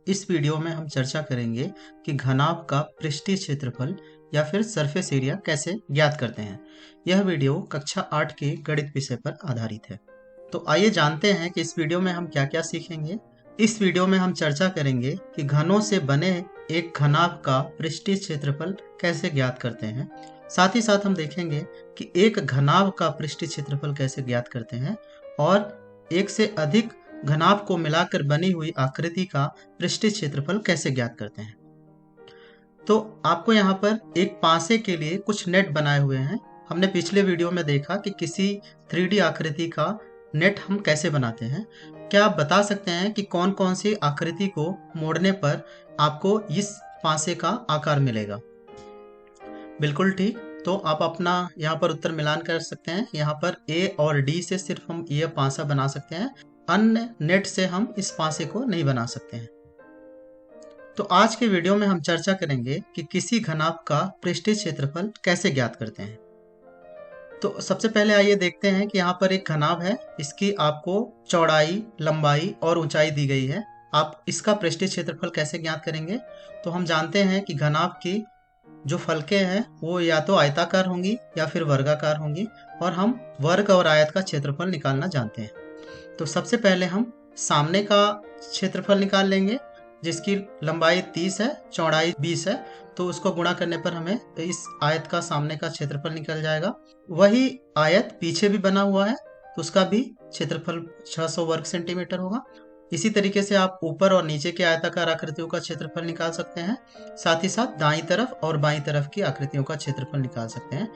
इस वीडियो में हम चर्चा करेंगे कि घनाभ का पृष्ठीय क्षेत्रफल या फिर सरफेस एरिया कैसे ज्ञात करते हैं। यह वीडियो कक्षा 8 के गणित विषय पर आधारित है। तो आइए जानते हैं कि इस वीडियो में हम क्या क्या सीखेंगे। इस वीडियो में हम चर्चा करेंगे कि घनों से बने एक घनाभ का पृष्ठीय क्षेत्रफल कैसे ज्ञात करते हैं। साथ ही साथ हम देखेंगे कि एक घनाभ का पृष्ठीय क्षेत्रफल कैसे ज्ञात करते हैं और एक से अधिक घनाभ को मिलाकर बनी हुई आकृति का पृष्ठीय क्षेत्रफल कैसे ज्ञात करते हैं। तो आपको यहाँ पर एक पासे के लिए कुछ नेट बनाए हुए हैं। हमने पिछले वीडियो में देखा कि किसी 3D आकृति का नेट हम कैसे बनाते हैं। क्या आप बता सकते हैं कि कौन कौन सी आकृति को मोड़ने पर आपको इस पासे का आकार मिलेगा? बिल्कुल ठीक। तो आप अपना यहाँ पर उत्तर मिलान कर सकते हैं। यहाँ पर A और D से सिर्फ हम यह पासा बना सकते हैं, अन्य नेट से हम इस पासे को नहीं बना सकते हैं। तो आज के वीडियो में हम चर्चा करेंगे कि किसी घनाभ का पृष्ठीय क्षेत्रफल कैसे ज्ञात करते हैं। तो सबसे पहले आइए देखते हैं कि यहाँ पर एक घनाभ है। इसकी आपको चौड़ाई, लंबाई और ऊंचाई दी गई है। आप इसका पृष्ठीय क्षेत्रफल कैसे ज्ञात करेंगे? तो हम जानते हैं कि घनाभ की जो फलकें हैं वो या तो आयताकार होंगी या फिर वर्गाकार होंगी, और हम वर्ग और आयत का क्षेत्रफल निकालना जानते हैं। तो सबसे पहले हम सामने का क्षेत्रफल निकाल लेंगे, जिसकी लंबाई 30 है, चौड़ाई 20 है। तो उसको गुणा करने पर हमें इस आयत का सामने का क्षेत्रफल निकल जाएगा। वही आयत पीछे भी बना हुआ है, तो उसका भी क्षेत्रफल 600 वर्ग सेंटीमीटर होगा। इसी तरीके से आप ऊपर और नीचे के आयताकार आकृतियों का क्षेत्रफल निकाल सकते हैं। साथ ही साथ दाईं तरफ और बाईं तरफ की आकृतियों का क्षेत्रफल निकाल सकते हैं।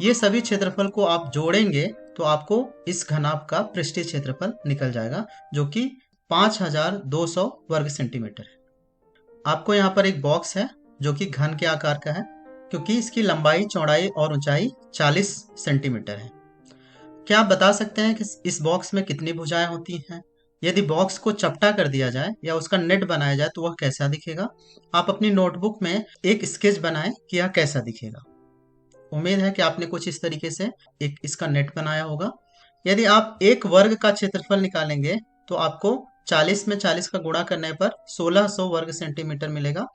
ये सभी क्षेत्रफल को आप जोड़ेंगे तो आपको इस घनाभ का पृष्ठीय क्षेत्रफल निकल जाएगा, जो कि 5200 वर्ग सेंटीमीटर है। आपको यहाँ पर एक बॉक्स है जो कि घन के आकार का है, क्योंकि इसकी लंबाई, चौड़ाई और ऊंचाई 40 सेंटीमीटर है। क्या आप बता सकते हैं कि इस बॉक्स में कितनी भुजाएं होती हैं? यदि बॉक्स को चपटा कर दिया जाए या उसका नेट बनाया जाए तो वह कैसा दिखेगा? आप अपनी नोटबुक में एक स्केच बनाएं कि यह कैसा दिखेगा। उम्मीद है कि आपने कुछ इस तरीके से एक इसका नेट बनाया होगा। यदि आप एक वर्ग का क्षेत्रफल निकालेंगे तो आपको 40 में 40 का गुणा करने पर 1600 वर्ग सेंटीमीटर मिलेगा।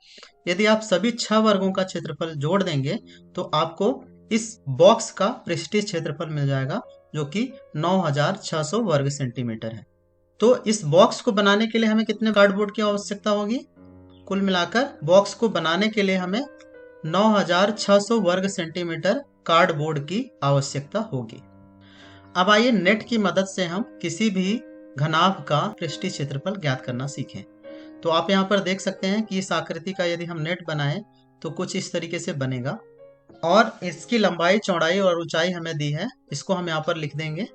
यदि आप सभी 6 वर्गों का क्षेत्रफल जोड़ देंगे तो आपको इस बॉक्स का पृष्ठीय क्षेत्रफल मिल जाएगा, जो कि 9600 वर्ग सेंटीमीटर है। तो इस बॉक्स को बनाने के लिए हमें कितने कार्डबोर्ड की आवश्यकता होगी? कुल मिलाकर बॉक्स को बनाने के लिए हमें 9600 वर्ग सेंटीमीटर कार्डबोर्ड की आवश्यकता होगी। अब आइए नेट की मदद से हम किसी भी घनाभ का पृष्ठीय क्षेत्रफल ज्ञात करना सीखें। तो आप यहाँ पर देख सकते हैं कि इस आकृति का यदि हम नेट बनाएं तो कुछ इस तरीके से बनेगा, और इसकी लंबाई, चौड़ाई और ऊंचाई हमें दी है। इसको हम यहाँ पर लिख देंगे।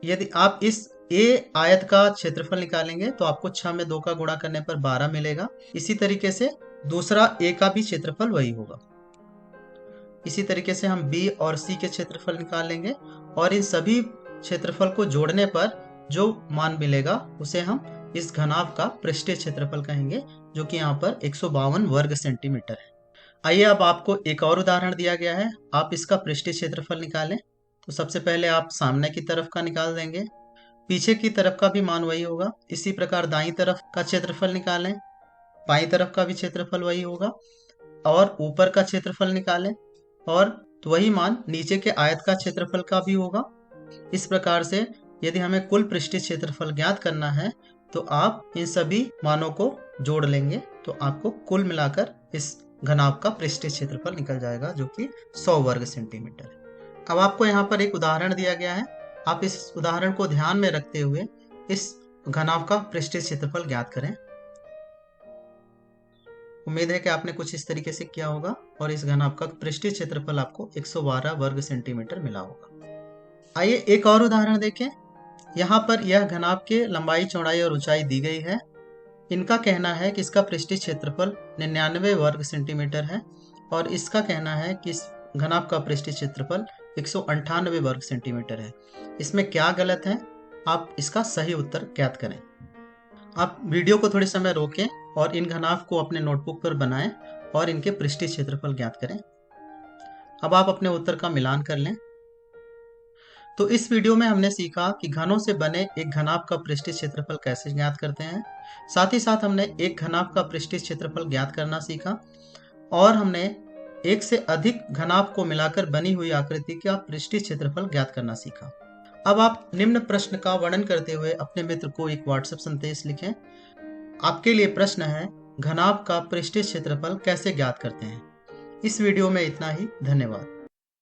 यदि आप इस ए आयत का क्षेत्रफल निकालेंगे तो आपको 6 में 2 का गुणा करने पर 12 मिलेगा। इसी तरीके से दूसरा ए का भी क्षेत्रफल वही होगा। इसी तरीके से हम बी और सी के क्षेत्रफल निकाल लेंगे, और इन सभी क्षेत्रफल को जोड़ने पर जो मान मिलेगा उसे हम इस घनाभ का पृष्ठीय क्षेत्रफल कहेंगे, जो कि यहाँ पर 152 वर्ग सेंटीमीटर है। आइए अब आपको एक और उदाहरण दिया गया है, आप इसका पृष्ठीय क्षेत्रफल निकालें। तो सबसे पहले आप सामने की तरफ का निकाल देंगे, पीछे की तरफ का भी मान वही होगा। इसी प्रकार दाईं तरफ का क्षेत्रफल निकालें, बाईं तरफ का भी क्षेत्रफल वही होगा, और ऊपर का क्षेत्रफल निकालें, और तो वही मान नीचे के आयत का क्षेत्रफल का भी होगा। इस प्रकार से यदि हमें कुल पृष्ठीय क्षेत्रफल ज्ञात करना है तो आप इन सभी मानों को जोड़ लेंगे, तो आपको कुल मिलाकर इस घनाभ का पृष्ठीय क्षेत्रफल निकल जाएगा, जो कि 100 वर्ग सेंटीमीटर है। अब आपको यहाँ पर एक उदाहरण दिया गया है। आप इस उदाहरण को ध्यान में रखते हुए इस घनाभ का पृष्ठीय क्षेत्रफल ज्ञात करें। उम्मीद है कि आपने कुछ इस तरीके से किया होगा, और इस घनाभ का पृष्ठीय क्षेत्रफल आपको 112 वर्ग सेंटीमीटर मिला होगा। आइए एक और उदाहरण देखें। यहाँ पर यह घनाभ के लंबाई, चौड़ाई और ऊंचाई दी गई है। इनका कहना है कि इसका पृष्ठीय क्षेत्रफल 99 वर्ग सेंटीमीटर है, और इसका कहना है कि इस घनाभ का पृष्ठीय क्षेत्रफल 198 वर्ग सेंटीमीटर है। इसमें क्या गलत है? आप इसका सही उत्तर ज्ञात करें। आप वीडियो को थोड़े समय रोकें और इन घनाभ को अपने नोटबुक पर बनाएं और इनके पृष्ठीय क्षेत्रफल ज्ञात करें। अब आप अपने उत्तर का मिलान कर लें। तो इस वीडियो में हमने सीखा कि घनों से बने एक घनाभ का पृष्ठीय क्षेत्रफल कैसे ज्ञात करते हैं। साथ ही साथ हमने एक घनाभ का पृष्ठीय क्षेत्रफल ज्ञात करना सीखा और हमने एक से अधिक घनाभ को मिलाकर बनी हुई आकृति का पृष्ठीय क्षेत्रफल ज्ञात करना सीखा। अब आप निम्न प्रश्न का वर्णन करते हुए अपने मित्र को एक व्हाट्सएप संदेश लिखें। आपके लिए प्रश्न है, घनाभ का पृष्ठीय क्षेत्रफल कैसे ज्ञात करते हैं। इस वीडियो में इतना ही। धन्यवाद।